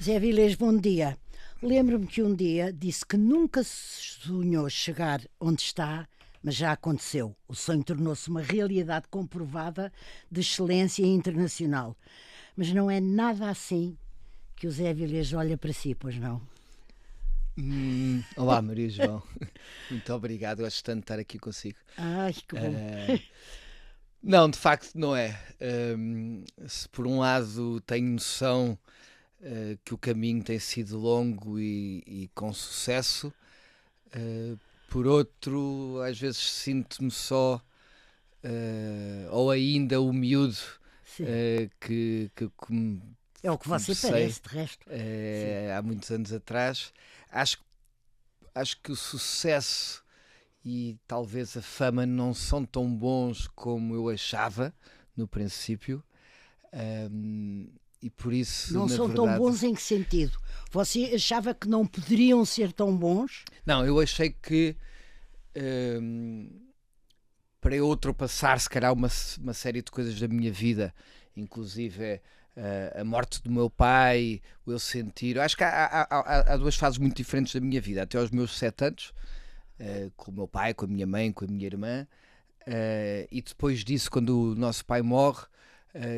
Zé Vilés, bom dia. Lembro-me que um dia disse que nunca sonhou chegar onde está, mas já aconteceu. O sonho tornou-se uma realidade comprovada de excelência internacional. Mas não é nada assim que o Zé Vilés olha para si, pois não? Olá, Maria João. Muito obrigado. Gosto tanto de estar aqui consigo. Ai, que bom. Não, de facto não é. Se por um lado tenho noção que o caminho tem sido longo e com sucesso, por outro, às vezes sinto-me só ou ainda o miúdo que é o que você comecei, parece, de resto. Há muitos anos atrás. Acho que o sucesso e talvez a fama não são tão bons como eu achava no princípio, e por isso não são verdade... tão bons em que sentido? Você achava que não poderiam ser tão bons? Não, eu achei que para eu ultrapassar se calhar uma série de coisas da minha vida, inclusive a morte do meu pai, o eu sentir... Acho que há duas fases muito diferentes da minha vida. Até aos meus 7 anos, com o meu pai, com a minha mãe, com a minha irmã, e depois disso, quando o nosso pai morre,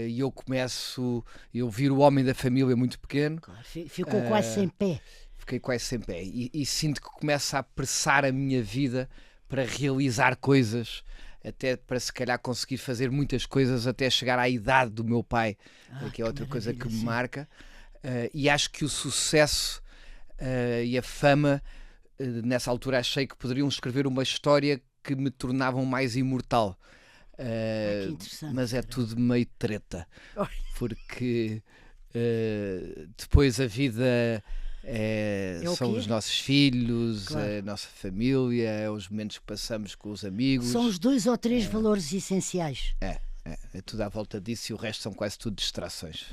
e eu viro o homem da família muito pequeno. Claro, ficou quase sem pé. Fiquei quase sem pé. E sinto que começa a apressar a minha vida para realizar coisas, até para se calhar conseguir fazer muitas coisas até chegar à idade do meu pai, que é outra coisa que me marca. E acho que o sucesso e a fama, nessa altura achei que poderiam escrever uma história que me tornavam mais imortal. Mas é tudo meio treta, porque depois a vida são os nossos filhos, claro. A nossa família, os momentos que passamos com os amigos. São os 2 ou 3 valores essenciais. É tudo à volta disso, e o resto são quase tudo distrações.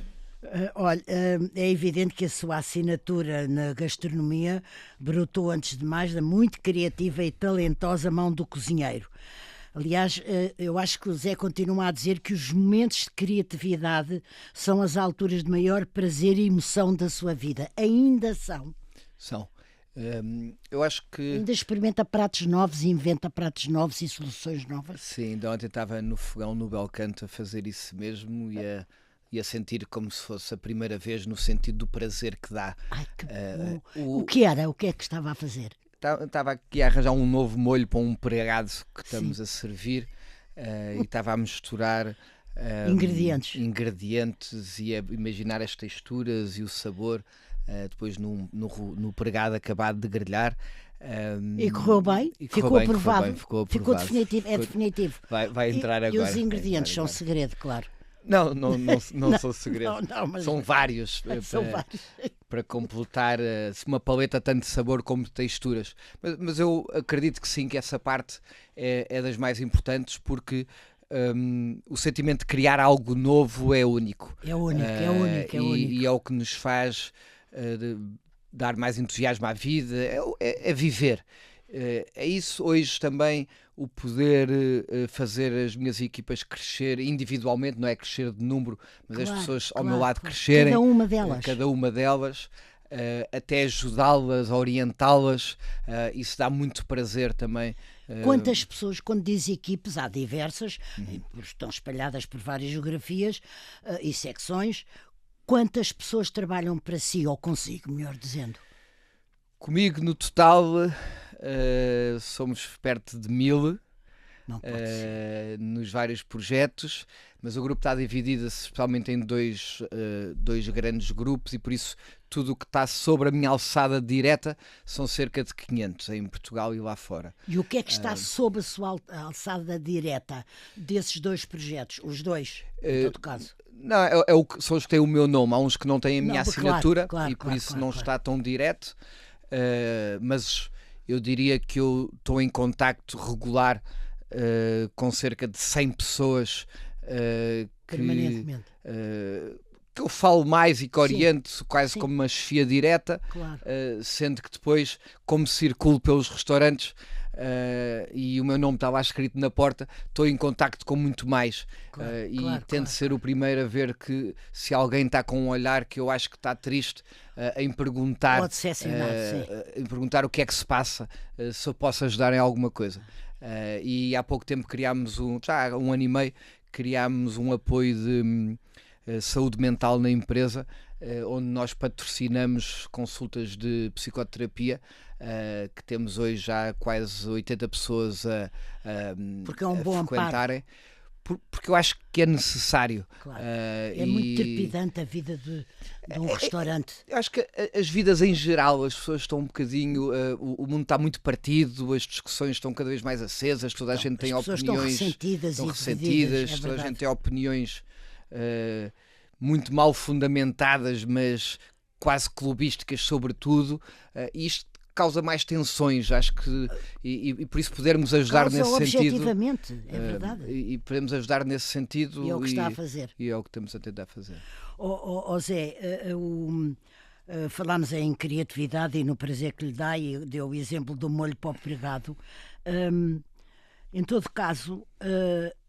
Olha, é evidente que a sua assinatura na gastronomia brotou, antes de mais, da muito criativa e talentosa mão do cozinheiro. Aliás, eu acho que o Zé continua a dizer que os momentos de criatividade são as alturas de maior prazer e emoção da sua vida. Ainda são. São. Eu acho que... Ainda experimenta pratos novos, inventa pratos novos e soluções novas? Sim, ainda ontem estava no fogão no Belcanto a fazer isso mesmo e a sentir como se fosse a primeira vez, no sentido do prazer que dá. Ai, que bom. O que era? O que é que estava a fazer? Estava aqui a arranjar um novo molho para um pregado que estamos a servir, e estava a misturar ingredientes e a imaginar as texturas e o sabor, depois no pregado acabado de grelhar. E correu bem? Ficou aprovado? Ficou definitivo? É definitivo. Vai entrar agora. E os ingredientes são segredo, claro. Não são segredos. Mas são vários, para completar uma paleta tanto de sabor como de texturas. Mas eu acredito que sim, que essa parte é das mais importantes, porque o sentimento de criar algo novo é único. É único. E é o que nos faz dar mais entusiasmo à vida, é viver. É isso. Hoje também o poder fazer as minhas equipas crescer individualmente, não é crescer de número, mas as pessoas ao meu lado crescerem, cada uma delas, até ajudá-las, orientá-las, isso dá muito prazer também. Quantas pessoas, quando diz equipes, há diversas, estão espalhadas por várias geografias e secções, quantas pessoas trabalham para si, ou consigo, melhor dizendo? Comigo, no total, somos perto de 1000 nos vários projetos, mas o grupo está dividido especialmente em dois grandes grupos, e por isso tudo o que está sobre a minha alçada direta são cerca de 500 em Portugal e lá fora. E o que é que está sob a sua alçada direta desses 2 projetos? Os 2, em todo caso? Não, são os que têm o meu nome. Há uns que não têm a minha assinatura, e por isso não está tão direto. Mas eu diria que eu estou em contacto regular com cerca de 100 pessoas permanentemente, que eu falo mais e que oriento quase como uma chefia direta, sendo que depois, como circulo pelos restaurantes, e o meu nome está lá escrito na porta, estou em contacto com muito mais. E tento ser o primeiro a ver que se alguém está com um olhar que eu acho que está triste, em perguntar, em perguntar o que é que se passa, se eu posso ajudar em alguma coisa. E há pouco tempo criámos já há 1 ano e meio, criámos um apoio de saúde mental na empresa, onde nós patrocinamos consultas de psicoterapia, que temos hoje já quase 80 pessoas porque é um bom frequentarem. Porque eu acho que é necessário. Claro. É muito trepidante a vida de um restaurante. Eu acho que as vidas em geral, as pessoas estão um bocadinho. O mundo está muito partido, as discussões estão cada vez mais acesas, toda a gente tem opiniões. Estão ressentidas, toda a gente tem opiniões muito mal fundamentadas, mas quase clubísticas sobre tudo. E isto causa mais tensões, acho que, e por isso podermos ajudar nesse sentido. Objetivamente, é verdade. E podemos ajudar nesse sentido. E é o que está a fazer. E é o que estamos a tentar fazer. Zé, falámos em criatividade e no prazer que lhe dá, e deu o exemplo do molho para o pregado. Em todo caso,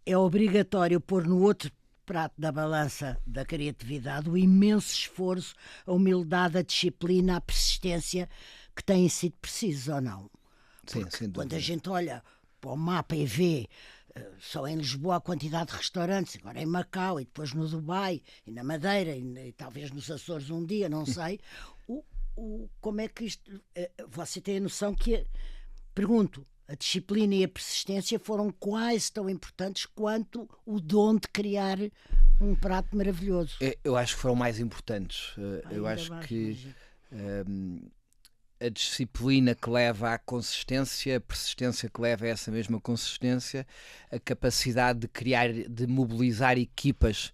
é obrigatório pôr no outro prato da balança da criatividade o imenso esforço, a humildade, a disciplina, a persistência que têm sido precisos, ou não? Sim, sem dúvida. Quando a gente olha para o mapa e vê só em Lisboa a quantidade de restaurantes, agora em Macau e depois no Dubai e na Madeira e talvez nos Açores um dia, não sei, como é que isto... Você tem a noção que... Pergunto, a disciplina e a persistência foram quase tão importantes quanto o dom de criar um prato maravilhoso. Eu acho que foram mais importantes. Eu acho que a disciplina que leva à consistência, a persistência que leva a essa mesma consistência, a capacidade de criar, de mobilizar equipas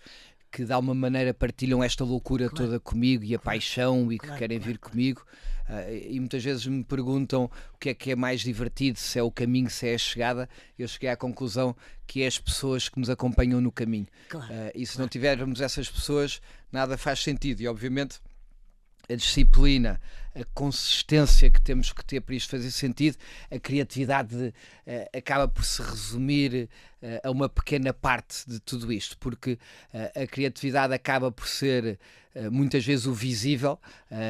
que de alguma maneira partilham esta loucura toda comigo e a paixão e que querem vir comigo. E muitas vezes me perguntam o que é mais divertido, se é o caminho, se é a chegada. Eu cheguei à conclusão que é as pessoas que nos acompanham no caminho. E se não tivermos essas pessoas, nada faz sentido. E obviamente a disciplina, a consistência que temos que ter para isto fazer sentido, a criatividade acaba por se resumir a uma pequena parte de tudo isto, porque a criatividade acaba por ser muitas vezes o visível,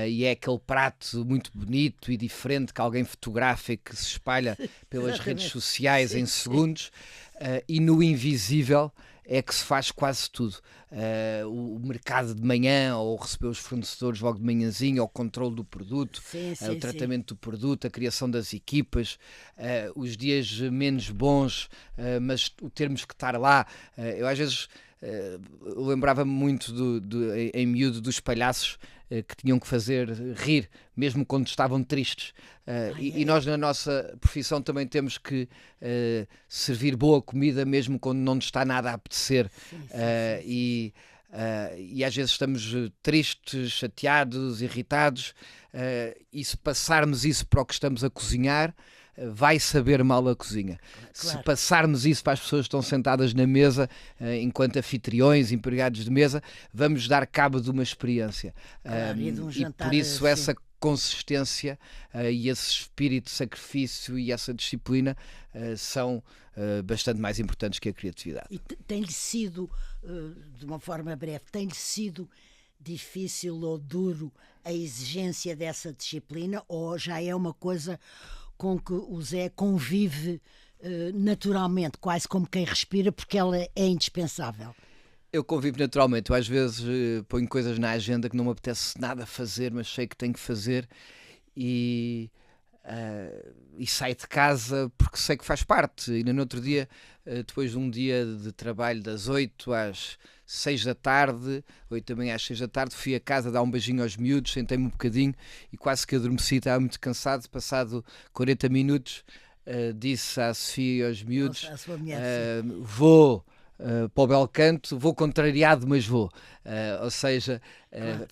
e é aquele prato muito bonito e diferente que alguém fotografa e que se espalha pelas redes sociais em segundos, e no invisível é que se faz quase tudo. O mercado de manhã, ou receber os fornecedores logo de manhãzinho, ou o controle do produto, o tratamento do produto, a criação das equipas, os dias menos bons, mas o termos que estar lá. Eu às vezes lembrava-me muito em miúdo dos palhaços que tinham que fazer rir, mesmo quando estavam tristes. E nós na nossa profissão também temos que servir boa comida mesmo quando não nos está nada a apetecer. E às vezes estamos tristes, chateados, irritados, e se passarmos isso para o que estamos a cozinhar, vai saber mal a cozinha. Se passarmos isso para as pessoas que estão sentadas na mesa, enquanto anfitriões, empregados de mesa, vamos dar cabo de uma experiência. E por isso essa consistência e esse espírito de sacrifício e essa disciplina são bastante mais importantes que a criatividade. E tem-lhe sido, de uma forma breve, tem-lhe sido difícil ou duro a exigência dessa disciplina, ou já é uma coisa com que o Zé convive naturalmente, quase como quem respira, porque ela é indispensável? Eu convivo naturalmente. Eu às vezes ponho coisas na agenda que não me apetece nada fazer, mas sei que tenho que fazer, e saio de casa porque sei que faz parte. E no outro dia, depois de um dia de trabalho das 8 às 6 da tarde, 8 da manhã às 6 da tarde, fui a casa dar um beijinho aos miúdos, sentei-me um bocadinho e quase que adormeci, estava muito cansado. Passado 40 minutos, disse à Sofia e aos miúdos: vou para o Belcanto, vou contrariado, mas vou. Ou seja,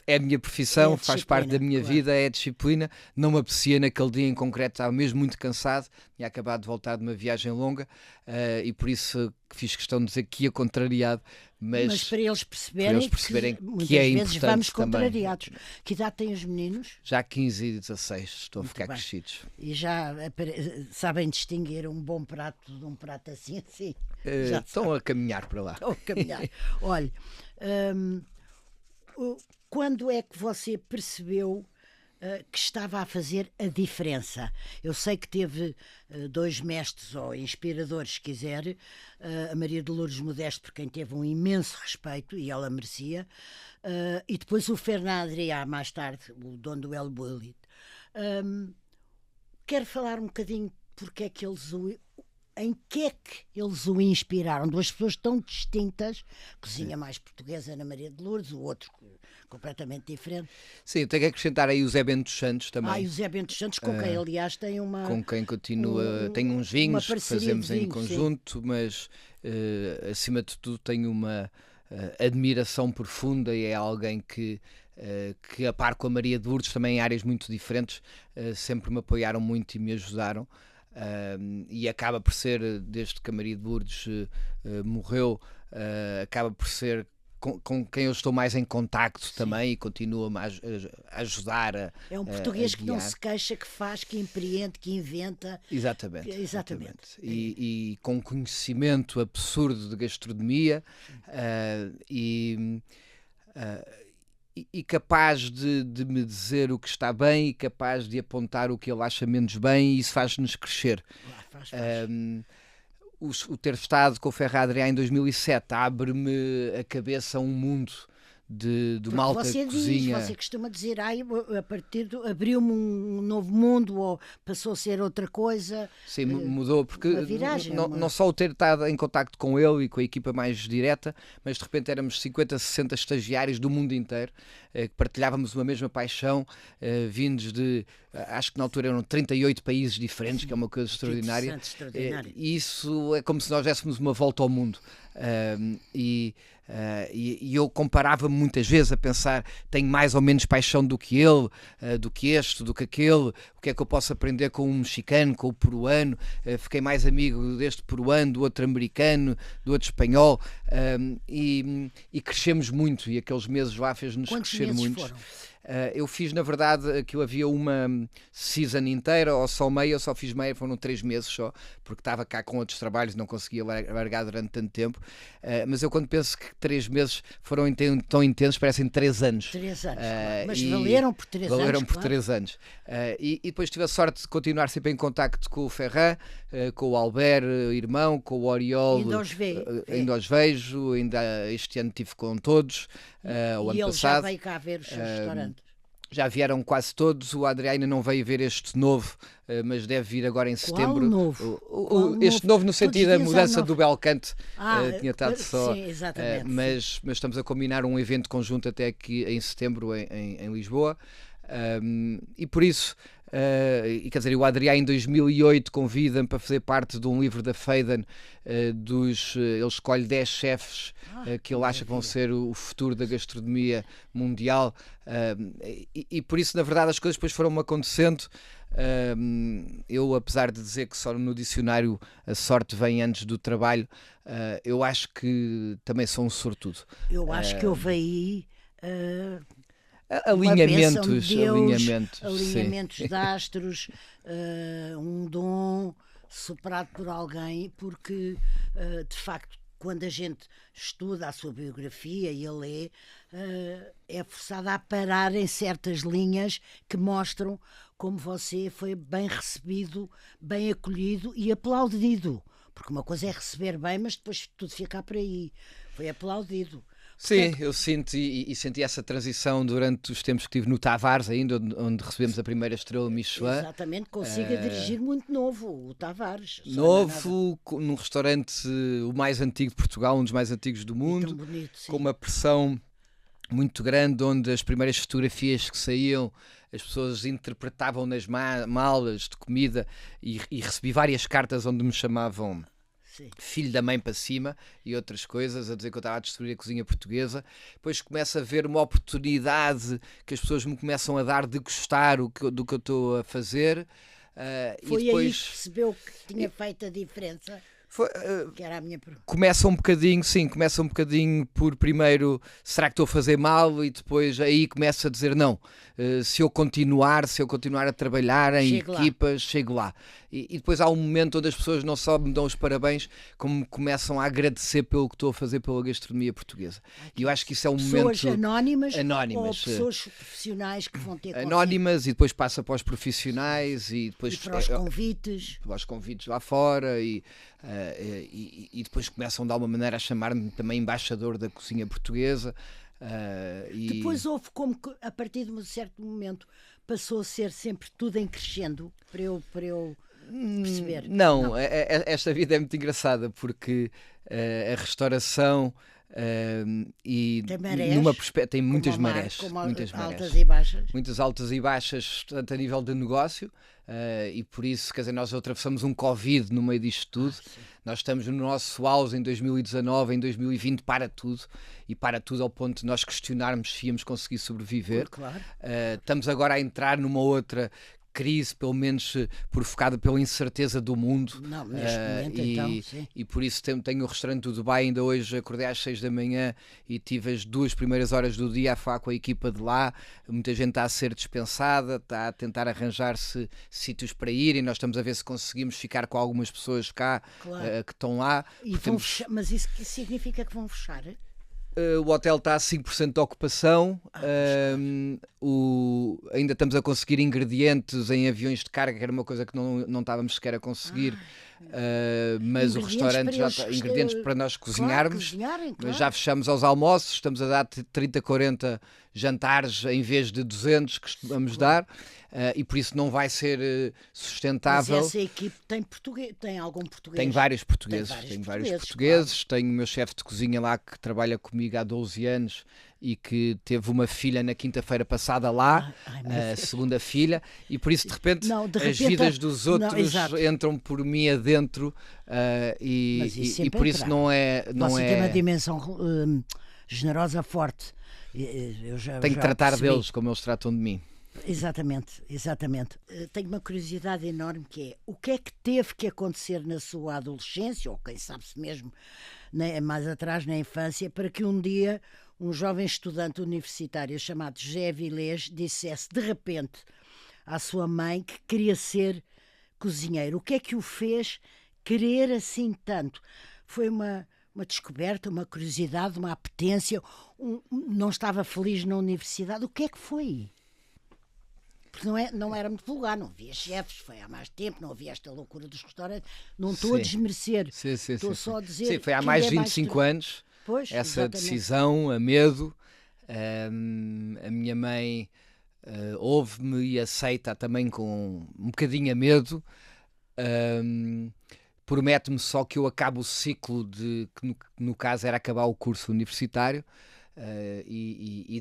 É a minha profissão, faz parte da minha claro. vida, é a disciplina. Não me apetecia naquele dia em concreto, estava mesmo muito cansado, tinha acabado de voltar de uma viagem longa, e por isso fiz questão de dizer que ia contrariado, Mas para eles perceberem, que muitas que é vezes vamos importante também. contrariados. Que idade têm os meninos? Já 15 e 16, estou a Muito ficar bem. crescidos. E já sabem distinguir um bom prato de um prato assim? Sim, já Estão a caminhar para lá. estou a caminhar. Olha, quando é que você percebeu que estava a fazer a diferença? Eu sei que teve dois mestres ou inspiradores, se quiser, a Maria de Lourdes Modesto, por quem teve um imenso respeito, e ela merecia, e depois o Fernando Adrià, mais tarde, o dono do El Bulli. Quero falar um bocadinho porque é que em que é que eles o inspiraram? Duas pessoas tão distintas, cozinha mais portuguesa na Maria de Lourdes, o outro completamente diferente. Sim, eu tenho que acrescentar aí o Zé Bento dos Santos também. E o Zé Bento dos Santos, com quem aliás tem uma... Com quem continua, tem uns vinhos que fazemos em vinhos, conjunto, sim. Mas acima de tudo tenho uma admiração profunda e é alguém que a par com a Maria de Lourdes, também em áreas muito diferentes, sempre me apoiaram muito e me ajudaram. E acaba por ser, desde que a Maria de Lourdes morreu, acaba por ser com quem eu estou mais em contacto, sim. Também, e continua-me a ajudar é um português que não se queixa, que faz, que empreende, que inventa. Exatamente. E com conhecimento absurdo de gastronomia, e capaz de me dizer o que está bem e capaz de apontar o que ele acha menos bem, e isso faz-nos crescer. Faz. O ter estado com o Ferran Adrià em 2007 abre-me a cabeça a um mundo de malta que cozinha. Você costuma dizer, a partir abriu-me um novo mundo, ou passou a ser outra coisa. Sim, mudou, porque viragem, não só o ter estado em contacto com ele e com a equipa mais direta, mas de repente éramos 50, 60 estagiários do mundo inteiro, que partilhávamos uma mesma paixão, vindos de, acho que na altura eram 38 países diferentes, que é uma coisa extraordinária. E isso é como se nós dessemos uma volta ao mundo. E eu comparava-me muitas vezes a pensar, tenho mais ou menos paixão do que ele, do que este, do que aquele, o que é que eu posso aprender com um mexicano, com o peruano, fiquei mais amigo deste peruano, do outro americano, do outro espanhol, e crescemos muito, e aqueles meses lá fez-nos crescer muito. Foram? Eu fiz, na verdade, aquilo havia uma season inteira, ou só meia, eu só fiz meia, foram 3 meses só, porque estava cá com outros trabalhos, não conseguia largar durante tanto tempo, mas eu quando penso que 3 meses foram tão intensos, parecem 3 anos. 3 anos, claro. Mas valeram por 3 anos. Valeram por claro. 3 anos. E depois tive a sorte de continuar sempre em contacto com o Ferran, com o Albert, irmão, com o Oriol. Ainda os vejo, ainda este ano estive com todos, o ano passado. E ele já veio cá ver os seus restaurantes. Já vieram quase todos, o Adrià ainda não veio ver este novo, mas deve vir agora em setembro. Este novo no sentido da mudança do Belcanto, tinha estado só. Sim, exatamente. Mas estamos a combinar um evento conjunto até aqui em setembro em Lisboa, e por isso, e quer dizer, o Adrià em 2008 convida-me para fazer parte de um livro da Feyden, ele escolhe 10 chefes que ele acha que vão ser o futuro da gastronomia mundial, e por isso, na verdade, as coisas depois foram-me acontecendo. Eu, apesar de dizer que só no dicionário a sorte vem antes do trabalho, eu acho que também sou um sortudo. Eu acho que houve aí alinhamentos de astros, um dom soprado por alguém, porque de facto, quando a gente estuda a sua biografia e a lê, é forçado a parar em certas linhas que mostram como você foi bem recebido, bem acolhido e aplaudido. Porque uma coisa é receber bem, mas depois tudo fica por aí. Foi aplaudido. Sim, eu sinto e senti essa transição durante os tempos que estive no Tavares ainda, onde recebemos a primeira estrela Michelin. Exatamente, consiga dirigir muito novo, o Tavares. Novo, num restaurante o mais antigo de Portugal, um dos mais antigos do mundo, bonito, com uma pressão muito grande, onde as primeiras fotografias que saíam, as pessoas interpretavam nas malas de comida, e recebi várias cartas onde me chamavam Sim. filho da mãe para cima e outras coisas, a dizer que eu estava a destruir a cozinha portuguesa. Depois começo a ver uma oportunidade que as pessoas me começam a dar de gostar do que eu estou a fazer. Foi e depois aí que percebeu que tinha feito a diferença, foi, que era a minha pergunta. começa um bocadinho por primeiro, será que estou a fazer mal? E depois aí começa a dizer não, se eu continuar a trabalhar em equipas, chego lá. E depois há um momento onde as pessoas não só me dão os parabéns, como me começam a agradecer pelo que estou a fazer pela gastronomia portuguesa. E eu acho que isso é um Pessoas momento... anónimas ou Anónimas, pessoas profissionais que vão ter contigo? anónimas, e depois passa para os profissionais e depois E para os convites. para os convites lá fora e depois começam de alguma maneira a chamar-me também embaixador da cozinha portuguesa. Depois houve como que, a partir de um certo momento, passou a ser sempre tudo em crescendo, para eu perceber. Não, esta vida é muito engraçada porque a restauração e Tem marés, numa tem muitas como ao mar, marés, como muitas altas marés. e baixas. Muitas altas e baixas, tanto a nível de negócio, e por isso, quer dizer, nós atravessamos um Covid no meio disto tudo. Nós estamos no nosso auge em 2019, em 2020 para tudo, e para tudo ao ponto de nós questionarmos se íamos conseguir sobreviver. Claro. Estamos agora a entrar numa outra crise, pelo menos provocada pela incerteza do mundo. Não, neste momento, então, sim. E por isso tenho o restaurante do Dubai. Ainda hoje acordei às 6 da manhã e tive as 2 primeiras horas do dia a falar com a equipa de lá. Muita gente está a ser dispensada, está a tentar arranjar-se sítios para ir, e nós estamos a ver se conseguimos ficar com algumas pessoas cá, Claro. que estão lá. E vão fechar, mas isso que significa que vão fechar? O hotel está a 5% de ocupação. Ainda estamos a conseguir ingredientes em aviões de carga, que era uma coisa que não estávamos sequer a conseguir. Mas o restaurante já está, ingredientes para nós cozinharmos. Claro. Já fechamos aos almoços, estamos a dar 30, 40 jantares em vez de 200 que costumamos dar, e por isso não vai ser sustentável. Mas essa equipe tem algum português? Tenho vários portugueses. Claro. Tenho o meu chefe de cozinha lá que trabalha comigo há 12 anos e que teve uma filha na quinta-feira passada lá, a segunda filha, e por isso de repente as vidas dos outros entram por mim adentro, e por isso não é... Você tem uma dimensão generosa forte. Tenho que tratar deles como eles tratam de mim. Exatamente. Tenho uma curiosidade enorme, que é: o que é que teve que acontecer na sua adolescência, ou quem sabe se mesmo mais atrás, na infância, para que um dia um jovem estudante universitário chamado José Avilés dissesse de repente à sua mãe que queria ser cozinheiro? O que é que o fez querer assim tanto? Foi uma descoberta, uma curiosidade, uma apetência? Não estava feliz na universidade? O que é que foi? Porque não era muito vulgar, não havia chefes, foi há mais tempo, não havia esta loucura dos restaurantes. Não estou a desmerecer, estou só a dizer... Sim, foi há mais de 25 anos, pois, essa exatamente. decisão, a medo. A minha mãe ouve-me e aceita também com um bocadinho a medo. Promete-me só que eu acabo o ciclo que no caso era acabar o curso universitário, e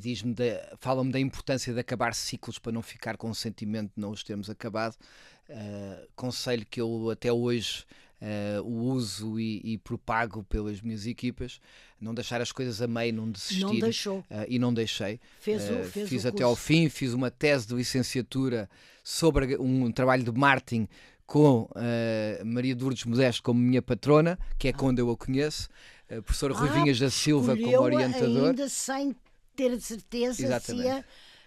fala-me da importância de acabar ciclos para não ficar com o sentimento de não os termos acabado. Conselho que eu até hoje o uso e propago pelas minhas equipas: não deixar as coisas a meio, não desistir. Não deixou. E não deixei. Fiz até ao fim, fiz uma tese de licenciatura sobre um trabalho de marketing com Maria de Lourdes Modesto como minha patrona, que é quando eu a conheço, a professora Rui Vinhas da Silva como orientador. Ainda sem ter certeza se ia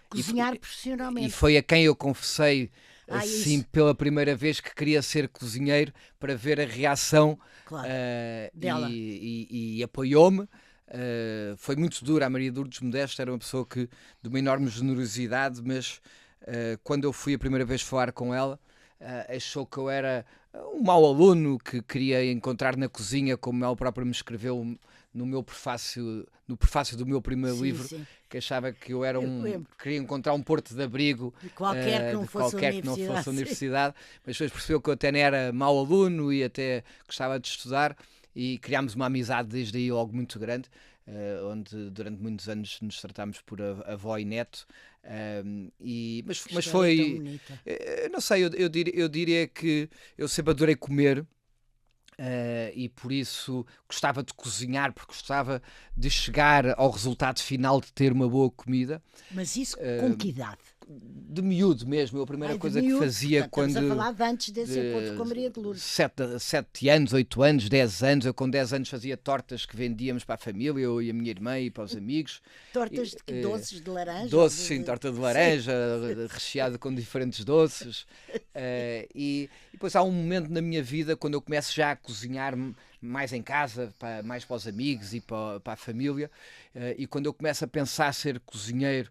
cozinhar profissionalmente. E foi a quem eu confessei assim isso. pela primeira vez que queria ser cozinheiro, para ver a reação, dela. E apoiou-me. Foi muito dura. A Maria de Lourdes Modesto era uma pessoa de uma enorme generosidade, mas quando eu fui a primeira vez falar com ela, achou que eu era um mau aluno que queria encontrar na cozinha, como ela própria me escreveu no prefácio do meu primeiro livro, que achava que eu era queria encontrar um porto de abrigo de qualquer que não fosse a universidade, mas depois percebeu que eu até não era mau aluno e até gostava de estudar, e criámos uma amizade desde aí logo muito grande, onde durante muitos anos nos tratámos por avó e neto. Mas foi, não sei, eu diria que eu sempre adorei comer. E por isso gostava de cozinhar, porque gostava de chegar ao resultado final de ter uma boa comida. Mas isso com que idade? De miúdo mesmo, a primeira coisa que fazia, portanto, quando... Estamos a falar de antes desse encontro com a Maria de Lourdes. 7 anos, 8 anos, 10 anos. Eu com 10 anos fazia tortas que vendíamos para a família, eu e a minha irmã e para os amigos. Tortas de que? Doces de laranja? Doces, sim, torta de laranja, recheada com diferentes doces. E depois há um momento na minha vida quando eu começo já a cozinhar mais em casa, mais para os amigos e para a família, e quando eu começo a pensar ser cozinheiro,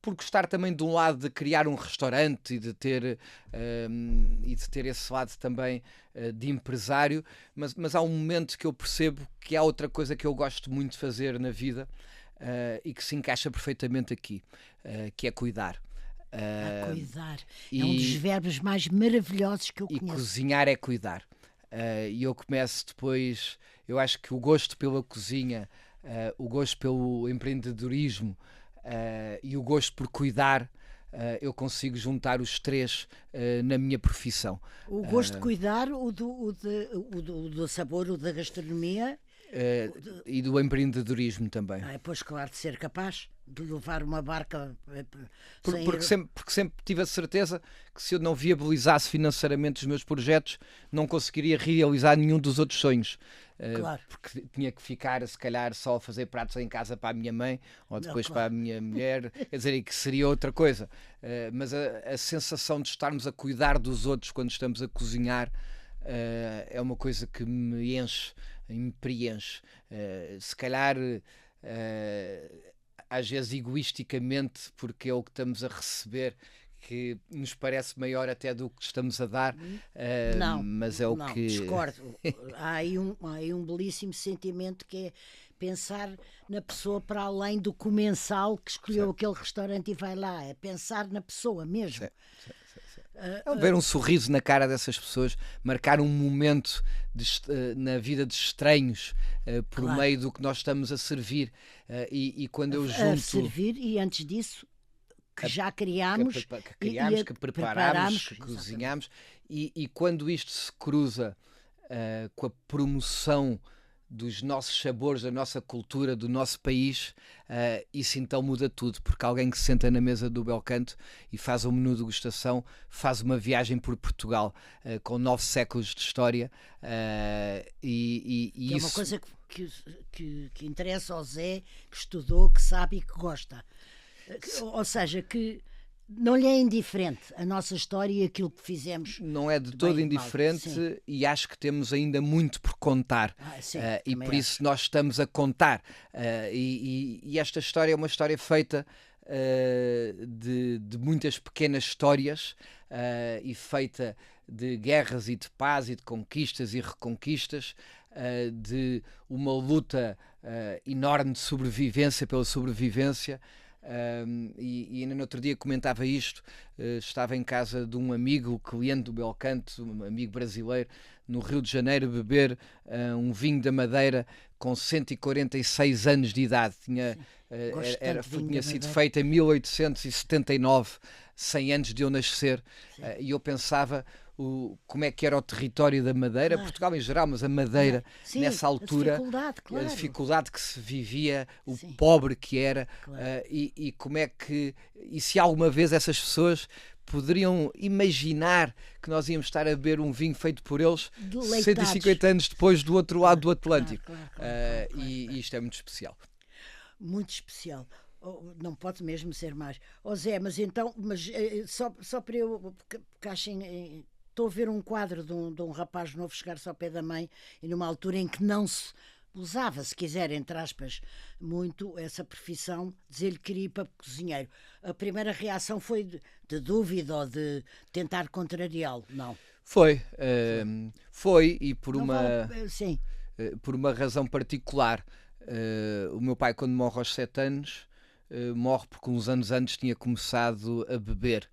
por gostar também de um lado de criar um restaurante e de ter esse lado também de empresário, mas há um momento que eu percebo que há outra coisa que eu gosto muito de fazer na vida, e que se encaixa perfeitamente aqui, que é cuidar. Cuidar. É um dos verbos mais maravilhosos que eu conheço. E cozinhar é cuidar. E eu começo depois, eu acho que o gosto pela cozinha, o gosto pelo empreendedorismo, e o gosto por cuidar, eu consigo juntar os três na minha profissão. O gosto de cuidar, o do sabor, o da gastronomia. E do empreendedorismo também. Pois, claro, de ser capaz de levar uma barca porque sempre tive a certeza que se eu não viabilizasse financeiramente os meus projetos, não conseguiria realizar nenhum dos outros sonhos. Claro. Porque tinha que ficar, se calhar, só a fazer pratos em casa para a minha mãe ou depois para a minha mulher, quer dizer, que seria outra coisa. Mas a sensação de estarmos a cuidar dos outros quando estamos a cozinhar é uma coisa que me enche e me preenche. Se calhar, às vezes egoisticamente, porque é o que estamos a receber que nos parece maior até do que estamos a dar, mas é o que... discordo. Há aí um belíssimo sentimento que é pensar na pessoa para além do comensal que escolheu aquele restaurante e vai lá, é pensar na pessoa mesmo. Ver um sorriso na cara dessas pessoas, marcar um momento na vida de estranhos, por meio do que nós estamos a servir, e quando eu junto... A servir, e antes disso que já criámos, que preparámos, que cozinhámos, e quando isto se cruza com a promoção dos nossos sabores, da nossa cultura, do nosso país, isso então muda tudo, porque alguém que se senta na mesa do Belcanto e faz um menu de degustação, faz uma viagem por Portugal, com 9 séculos de história, e que isso... é uma coisa que interessa ao Zé, que estudou, que sabe e que gosta. Ou seja, que não lhe é indiferente a nossa história e aquilo que fizemos. Não é de todo indiferente, e acho que temos ainda muito por contar. E por isso nós estamos a contar. E esta história é uma história feita de muitas pequenas histórias, e feita de guerras e de paz e de conquistas e reconquistas, de uma luta enorme de sobrevivência pela sobrevivência. E ainda no outro dia comentava isto, estava em casa de um amigo, cliente do Belcanto, um amigo brasileiro, no Rio de Janeiro, beber um vinho da Madeira com 146 anos de idade. Tinha sido feito em 1879, 100 anos de eu nascer, e eu pensava como é que era o território da Madeira, Portugal em geral, mas a Madeira, nessa altura, a dificuldade que se vivia, o pobre que era, e como é que, e se alguma vez essas pessoas poderiam imaginar que nós íamos estar a beber um vinho feito por eles 150 anos depois do outro lado do Atlântico. E isto é muito especial. Muito especial. Não pode mesmo ser mais. Zé, mas então, só para eu, porque achem... Estou a ver um quadro de um rapaz novo chegar-se ao pé da mãe, e numa altura em que não se usava, se quiser, entre aspas, muito essa profissão, dizer-lhe que queria ir para cozinheiro. A primeira reação foi de dúvida ou de tentar contrariá-lo? Não. Foi, e por por uma razão particular. O meu pai, quando morre aos 7 anos, morre porque uns anos antes tinha começado a beber.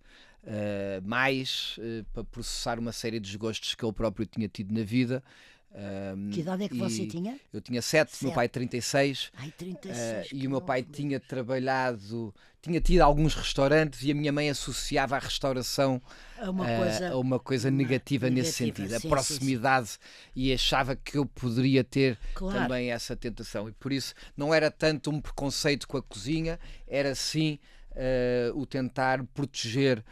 Para processar uma série de desgostos que ele próprio tinha tido na vida, Que idade é que você tinha? Eu tinha 7, meu pai 36. Ai, 36. E o meu pai tinha trabalhado, tinha tido alguns restaurantes e a minha mãe associava a restauração a uma coisa negativa nesse sentido, a proximidade, e achava que eu poderia ter também essa tentação. E por isso não era tanto um preconceito com a cozinha, era sim o tentar proteger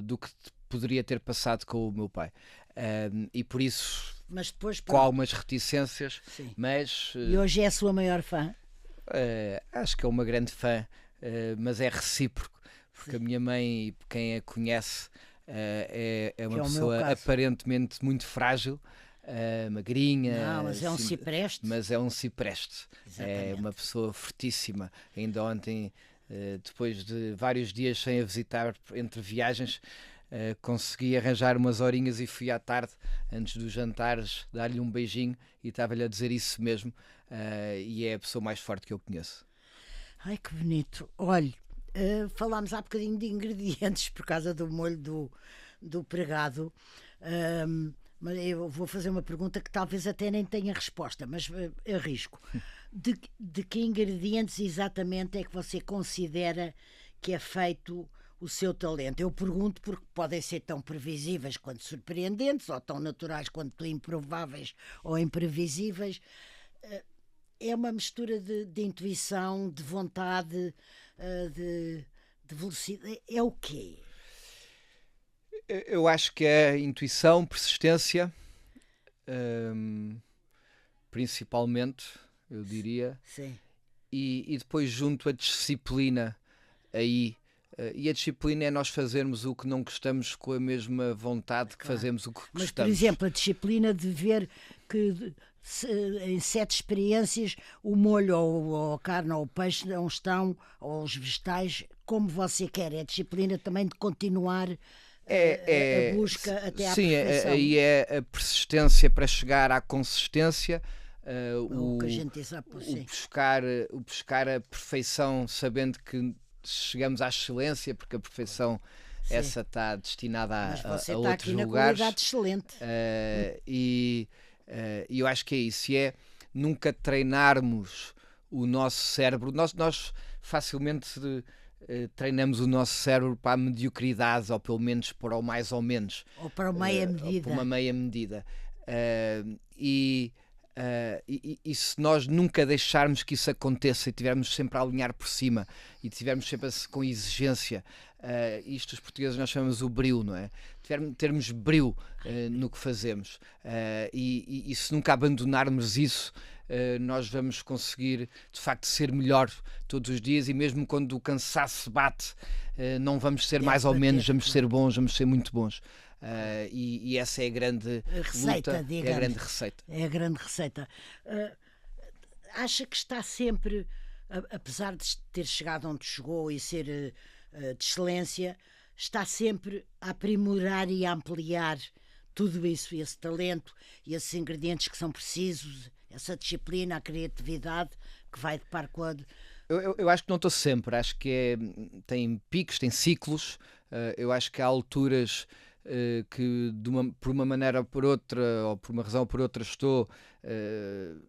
do que poderia ter passado com o meu pai. E por isso, mas depois, com algumas reticências, mas... E hoje é a sua maior fã? Acho que é uma grande fã, mas é recíproco, porque a minha mãe, quem a conhece, é uma pessoa aparentemente muito frágil, magrinha. Não, mas é um cipreste. Mas é um cipreste. Exatamente. É uma pessoa fortíssima. Ainda ontem, depois de vários dias sem a visitar entre viagens, consegui arranjar umas horinhas e fui à tarde, antes dos jantares, dar-lhe um beijinho e estava-lhe a dizer isso mesmo. E é a pessoa mais forte que eu conheço. Ai, que bonito. Olhe, falámos há bocadinho de ingredientes por causa do molho do pregado. Mas eu vou fazer uma pergunta que talvez até nem tenha resposta, mas arrisco. De que ingredientes exatamente é que você considera que é feito o seu talento? Eu pergunto porque podem ser tão previsíveis quanto surpreendentes, ou tão naturais quanto improváveis ou imprevisíveis. É uma mistura de intuição, de vontade, de velocidade. É o quê? Eu acho que é intuição, persistência, principalmente, eu diria. Sim. E depois junto a disciplina aí. E a disciplina é nós fazermos o que não gostamos com a mesma vontade que fazemos o que gostamos. Mas, por exemplo, a disciplina de ver que em 7 experiências o molho ou a carne ou o peixe não estão, ou os vegetais, como você quer. É a disciplina também de continuar a busca até à perfeição. Sim, aí é a persistência para chegar à consistência. O que a gente diz o buscar a perfeição, sabendo que chegamos à excelência, porque a perfeição essa está destinada a outros lugares. Mas você está aqui na qualidade excelente. E eu acho que é isso. E é nunca treinarmos o nosso cérebro. Nós facilmente treinamos o nosso cérebro para a mediocridade, ou pelo menos para o mais ou menos. Ou para uma meia medida. Para uma meia medida. E se nós nunca deixarmos que isso aconteça e estivermos sempre a alinhar por cima e estivermos sempre com exigência, isto os portugueses nós chamamos o brio, não é? Termos brio no que fazemos, e se nunca abandonarmos isso, nós vamos conseguir de facto ser melhor todos os dias, e mesmo quando o cansaço bate, não vamos ser mais ou menos, vamos ser bons, vamos ser muito bons. E essa é a grande receita, luta, digamos. É a grande receita. É a grande receita. Acha que está sempre, apesar de ter chegado onde chegou e ser de excelência, está sempre a aprimorar e a ampliar tudo isso, esse talento e esses ingredientes que são precisos, essa disciplina, a criatividade que vai de par com a... Eu acho que não estou sempre, acho que tem picos, tem ciclos. Eu acho que há alturas que por uma maneira ou por outra, ou por uma razão ou por outra, estou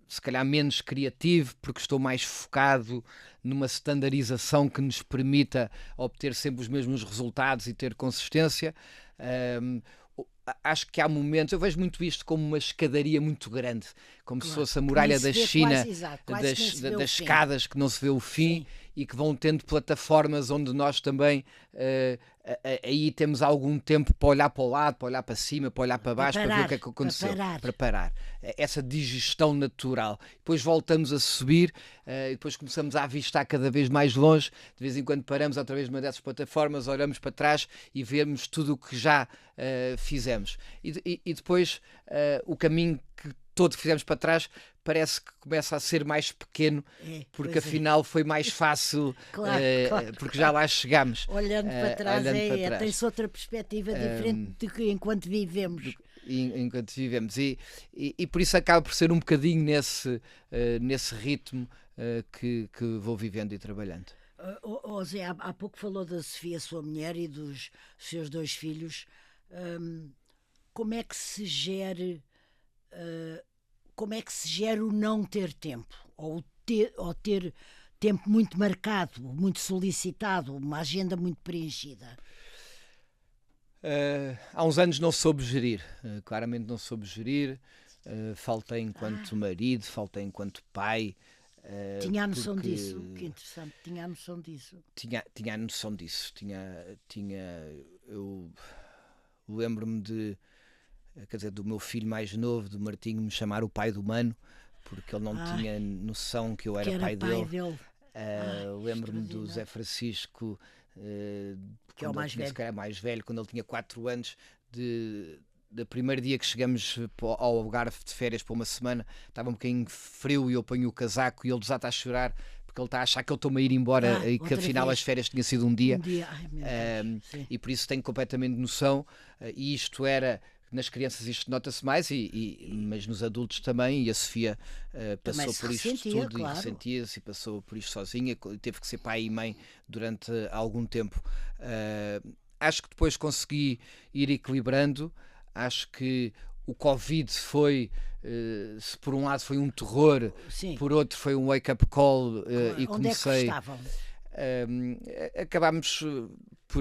se calhar menos criativo, porque estou mais focado numa standardização que nos permita obter sempre os mesmos resultados e ter consistência. Acho que há momentos, eu vejo muito isto como uma escadaria muito grande, como se fosse a muralha da China, das escadas que não se vê o fim. Sim. E que vão tendo plataformas onde nós também aí temos algum tempo para olhar para o lado, para olhar para cima, para olhar para baixo, para ver o que é que aconteceu, para parar. Essa digestão natural. Depois voltamos a subir, e depois começamos a avistar cada vez mais longe. De vez em quando paramos outra vez numa dessas plataformas, olhamos para trás e vemos tudo o que já fizemos. E depois o caminho que todo que fizemos para trás parece que começa a ser mais pequeno, porque afinal foi mais fácil, porque já lá chegámos. Olhando para trás, tem-se outra perspectiva diferente do que enquanto vivemos. Enquanto vivemos. E por isso acaba por ser um bocadinho nesse ritmo que vou vivendo e trabalhando. Zé, há pouco falou da Sofia, sua mulher, e dos seus 2 filhos. Como é que se gere como é que se gera o não ter tempo? Ou ter tempo muito marcado, muito solicitado, uma agenda muito preenchida? Há uns anos não soube gerir, claramente não soube gerir. Faltei enquanto marido, faltei enquanto pai. Tinha a noção disso, que interessante, tinha a noção disso. Tinha a noção disso. Eu lembro-me do meu filho mais novo, do Martinho, me chamar o pai do Mano, porque ele não tinha noção que eu era pai dele. Lembro-me do Zé Francisco, que é o mais velho. Era mais velho, quando ele tinha 4 anos, do primeiro dia que chegamos ao Algarve de férias para uma semana, estava um bocadinho frio e eu ponho o casaco e ele desata a chorar porque ele está a achar que eu estou-me a ir embora e que afinal as férias tinha sido um dia. Ai, meu Deus. E por isso tenho completamente noção, e isto era... Nas crianças isto nota-se mais, mas nos adultos também, e a Sofia passou por isto tudo, claro. E ressentia-se e passou por isto sozinha, teve que ser pai e mãe durante algum tempo. Acho que depois consegui ir equilibrando. Acho que o Covid foi, se por um lado foi um terror, por outro foi um wake-up call, e comecei... Onde é que estavam? Acabámos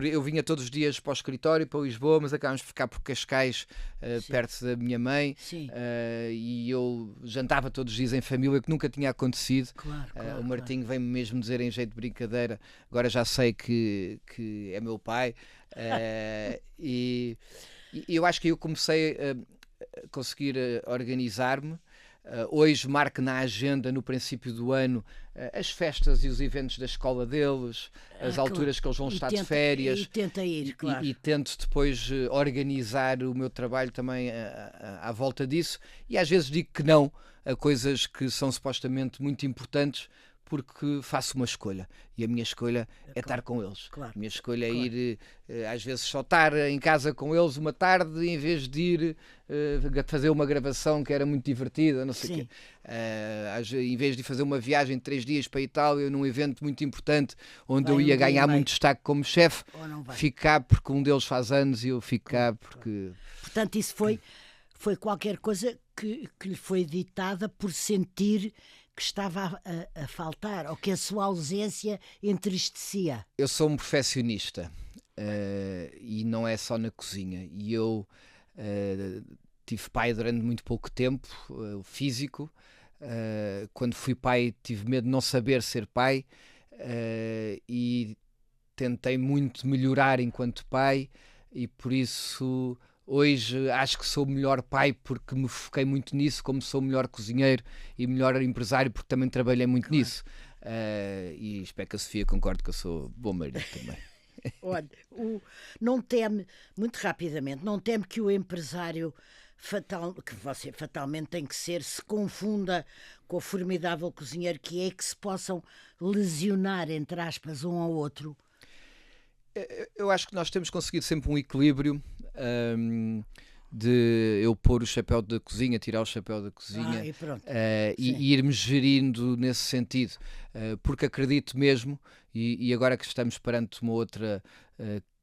eu vinha todos os dias para o escritório, para Lisboa, mas acabámos por ficar por Cascais, perto da minha mãe, e eu jantava todos os dias em família, que nunca tinha acontecido. Claro, o Martinho veio-me mesmo dizer em jeito de brincadeira, agora já sei que é meu pai, e eu acho que eu comecei a conseguir organizar-me. Hoje marco na agenda, no princípio do ano, as festas e os eventos da escola deles, as alturas que eles vão estar de férias, e tenta ir, claro. E tento depois organizar o meu trabalho também à volta disso, e às vezes digo que não a coisas que são supostamente muito importantes, porque faço uma escolha, e a minha escolha é estar com eles. Claro. A minha escolha é ir, às vezes, só estar em casa com eles uma tarde, em vez de ir fazer uma gravação que era muito divertida, não sei o quê. Em vez de fazer uma viagem de 3 dias para a Itália, num evento muito importante, onde eu ia ganhar muito destaque como chefe, fico cá porque um deles faz anos e eu fico cá porque... Portanto, isso foi qualquer coisa que lhe foi ditada por sentir que estava a faltar, ou que a sua ausência entristecia. Eu sou um perfeccionista, e não é só na cozinha. E eu tive pai durante muito pouco tempo, físico. Quando fui pai tive medo de não saber ser pai, e tentei muito melhorar enquanto pai, e por isso... Hoje acho que sou o melhor pai porque me foquei muito nisso, como sou o melhor cozinheiro e melhor empresário porque também trabalhei muito nisso. E espero que a Sofia concorde que eu sou bom marido também. Olha, não teme, muito rapidamente, não teme que o empresário que você fatalmente tem que ser, se confunda com o formidável cozinheiro que é, que se possam lesionar, entre aspas, um ao outro? Eu acho que nós temos conseguido sempre um equilíbrio, de eu pôr o chapéu da cozinha, tirar o chapéu da cozinha, e ir-me gerindo nesse sentido, porque acredito mesmo, e agora que estamos perante uma outra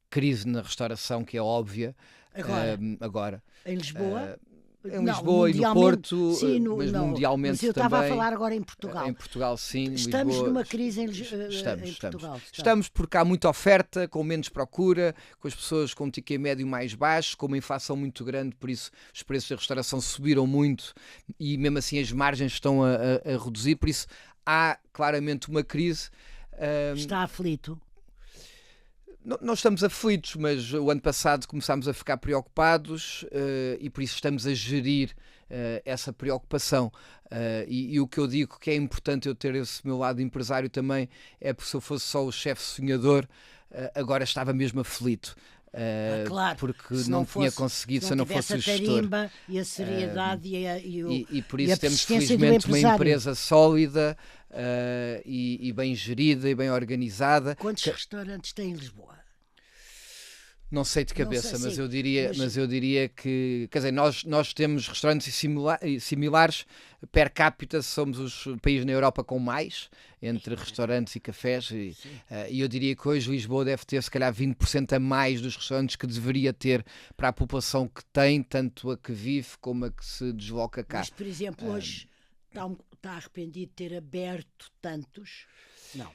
crise na restauração que é óbvia, agora em Lisboa? Em Lisboa e no Porto, sim, mas mundialmente mas eu também. estava a falar agora em Portugal. Em Portugal, sim. Estamos Lisboa, numa crise em Portugal. Estamos porque há muita oferta, com menos procura, com as pessoas com um ticket médio mais baixo, com uma inflação muito grande, por isso os preços da restauração subiram muito e mesmo assim as margens estão a reduzir, por isso há claramente uma crise. Está aflito? Nós estamos aflitos, mas o ano passado começámos a ficar preocupados, e por isso estamos a gerir essa preocupação. E o que eu digo que é importante eu ter esse meu lado empresário também é porque se eu fosse só o chefe sonhador, agora estava mesmo aflito. Claro, porque não tinha conseguido, se eu não fosse o gestor. A tarimba e a seriedade e por isso temos felizmente uma empresa sólida, e bem gerida e bem organizada. Quantos restaurantes tem em Lisboa? Não sei de cabeça, sei, mas sim, mas eu diria que, quer dizer, nós temos restaurantes similares, per capita somos o país na Europa com mais, entre restaurantes e cafés, e eu diria que hoje Lisboa deve ter se calhar 20% a mais dos restaurantes que deveria ter para a população que tem, tanto a que vive como a que se desloca cá. Mas, por exemplo, hoje está arrependido de ter aberto tantos? Não.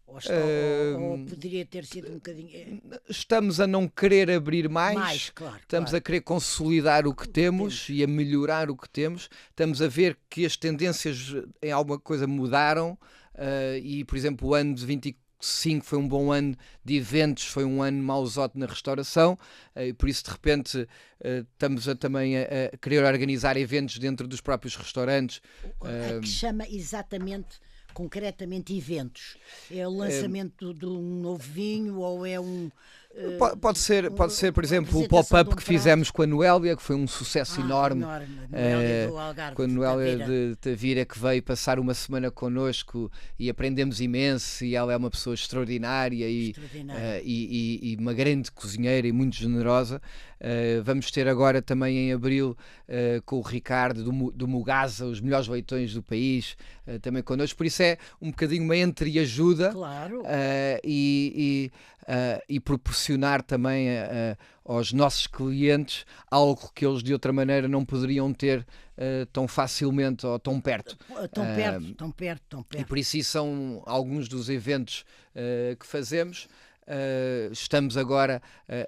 Ou poderia ter sido um bocadinho... Estamos a não querer abrir mais, claro, estamos a querer consolidar o que temos e a melhorar o que temos. Estamos a ver que as tendências em alguma coisa mudaram, e, por exemplo, o ano de 25 foi um bom ano de eventos, foi um ano mausote na restauração, e por isso, de repente, estamos também a querer organizar eventos dentro dos próprios restaurantes. A que chama exatamente... concretamente eventos? É o lançamento de um novo vinho ou é um... Pode ser, por exemplo, o pop-up que fizemos com a Noélia, que foi um sucesso enorme. Noélia do Algarve, com a Noélia de Tavira, que veio passar uma semana connosco e aprendemos imenso, e ela é uma pessoa extraordinária e uma grande cozinheira e muito generosa. Vamos ter agora também em abril com o Ricardo do Mugasa, os melhores leitões do país, também connosco, por isso é um bocadinho uma entreajuda, claro. E proporcionar também aos nossos clientes algo que eles de outra maneira não poderiam ter tão facilmente ou tão perto. Tão perto. E por isso são alguns dos eventos que fazemos. Estamos agora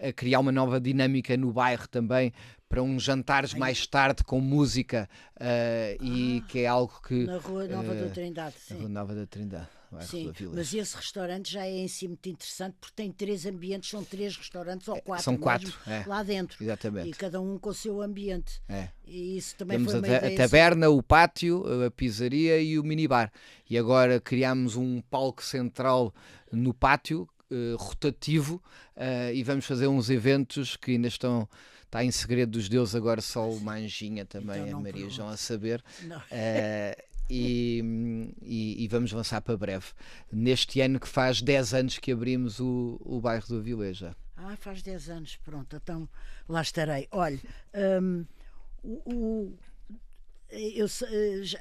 a criar uma nova dinâmica no bairro também, para uns jantares mais tarde com música, e que é algo que... Na Rua Nova da Trindade, sim. Na Rua Nova da Trindade. Sim, mas esse restaurante já é em si muito interessante, porque tem 3 ambientes, são 3 restaurantes ou 4 são 4 lá dentro. Exatamente. E cada um com o seu ambiente. E isso também temos foi uma ideia a taberna, o pátio, a pizzaria e o minibar. E agora criámos um palco central no pátio, rotativo, e vamos fazer uns eventos que ainda está em segredo dos deuses, agora só o Manjinha também, então, a Maria João a saber. E vamos lançar para breve. Neste ano que faz 10 anos que abrimos o bairro do Vileja. Faz 10 anos, pronto, então lá estarei. Olha, eu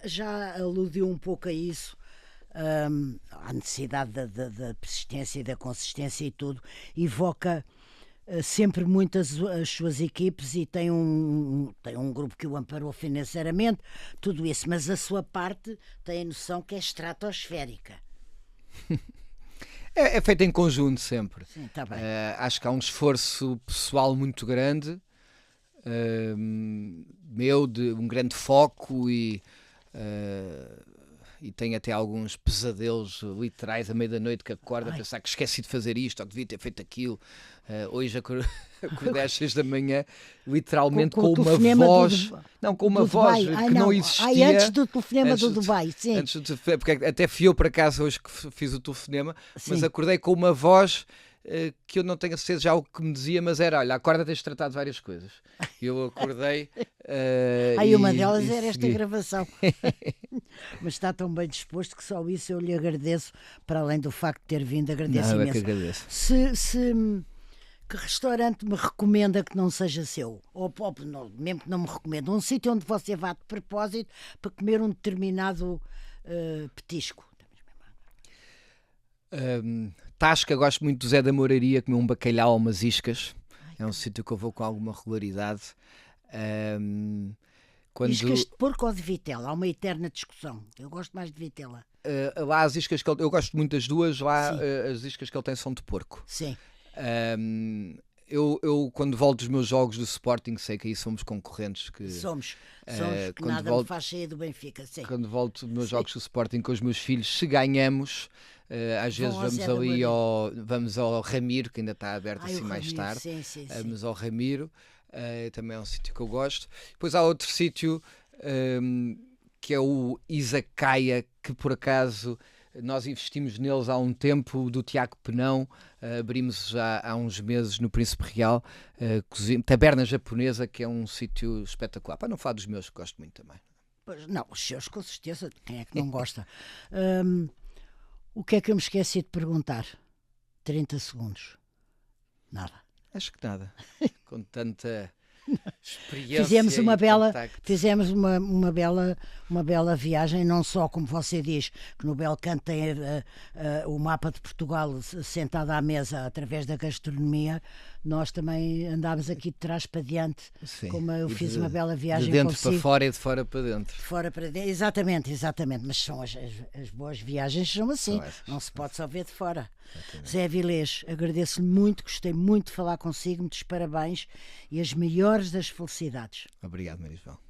já aludiu um pouco a isso, à necessidade da persistência e da consistência e tudo, evoca sempre muitas as suas equipes e tem um grupo que o amparou financeiramente, tudo isso, mas a sua parte tem a noção que é estratosférica. É feito em conjunto sempre. Sim, tá bem. Acho que há um esforço pessoal muito grande, meu, de um grande foco, e tenho até alguns pesadelos literais à meia da noite, que acordo a pensar que esqueci de fazer isto, ou que devia ter feito aquilo. Hoje acordei às 6 da manhã, literalmente com uma voz. Com uma voz que não existia. Antes do telefonema do Dubai, sim. Porque até fui eu para casa hoje que fiz o telefonema, sim. Mas acordei com uma voz que eu não tenho a certeza já o que me dizia, mas era: olha, acorda, tens de tratar de várias coisas. Eu acordei. E uma delas era esta gravação. Mas está tão bem disposto que só isso eu lhe agradeço, para além do facto de ter vindo, agradeço imenso. É que agradeço. Que restaurante me recomenda que não seja seu? Ou mesmo que não me recomenda, um sítio onde você vá de propósito para comer um determinado petisco. Tasca, gosto muito do Zé da Moraria, comer um bacalhau, umas iscas. É um sítio que eu vou com alguma regularidade. Iscas de porco ou de vitela? Há uma eterna discussão. Eu gosto mais de vitela. Lá as iscas que eu gosto muito das duas. Lá as iscas que ele tem são de porco. Sim. Eu quando volto dos meus jogos do Sporting, sei que aí somos concorrentes. Somos que nada me faz cheia do Benfica. Sim. Quando volto dos meus jogos do Sporting com os meus filhos, se ganhamos, às vezes vamos ao Ramiro, que ainda está aberto assim mais tarde. Sim. Vamos ao Ramiro, também é um sítio que eu gosto. Depois há outro sítio que é o Izakaya, que por acaso nós investimos neles há um tempo, do Tiago Penão. Abrimos já há uns meses no Príncipe Real, taberna japonesa, que é um sítio espetacular. Para não falar dos meus, que gosto muito também. Não, os seus com certeza, quem é que não gosta? O que é que eu me esqueci de perguntar? 30 segundos. Nada. Acho que nada. Com tanta experiência Fizemos uma e bela, contacto. fizemos uma bela viagem, não só, como você diz, que no Belcanto tem o mapa de Portugal sentado à mesa através da gastronomia, nós também andámos aqui de trás para diante, Sim. como eu E fiz uma bela viagem de dentro consigo. para fora e de fora para dentro. De fora para dentro, exatamente, mas são as boas viagens são assim, São essas. não se pode só ver de fora. Exatamente. Zé Avilés, agradeço-lhe muito, gostei muito de falar consigo, muitos parabéns e as maiores das felicidades. Obrigado, Marisval.